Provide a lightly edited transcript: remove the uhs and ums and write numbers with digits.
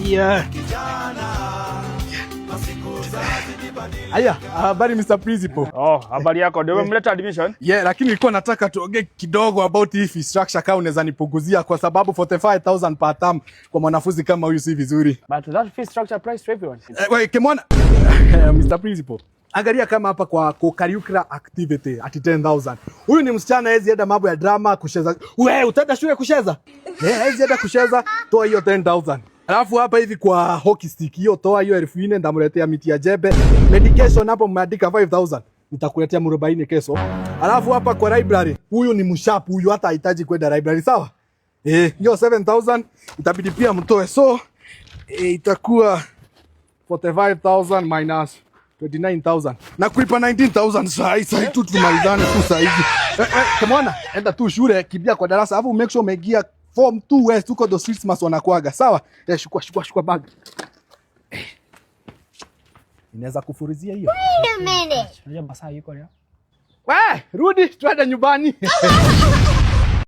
Yeah. Aya, habari Mr. Principal. Oh, habari yako. Ndio umemleta admission? Yeah, lakini nilikuwa nataka tuongee kidogo about hii fee structure kama unaweza nipunguzia kwa sababu 45,000 per term kwa mwanafunzi kama huyu si vizuri. But that fee structure price to everyone. Wait, kimona Mr. Principal. Angalia kama hapa kwa co-curricular activity at 10,000. Huyu ni msichana hizi enda mambo ya drama kucheza. Wewe utaenda shule kucheza? Hizi enda kucheza, toa hiyo 10,000. Alafu hapa hivi kwa hockey stick hiyo toa hiyo 4,000 ndamletea miti ya jebe. Medication hapo mmeandika 5,000. Nitakuletea 40 kesho. Alafu hapa kwa library, huyu ni mshapu, huyu hata hahitaji kwenda library, sawa? Hiyo 7,000 itabidi pia mtoe. So itakuwa 45,000 minus 29,000. Na kulipa 19,000 sasa tu tumalizane tu sasa hivi. Come on, enda tu shule, kimbia kwa darasa. Alafu make sure umegia form 2 west tuko the Christmas wanakuaga. Sawa? Shukua bag. Inaweza kufurizia hiyo. Wait a minute. Unajua masaa yuko leo? Rudi tuende nyumbani.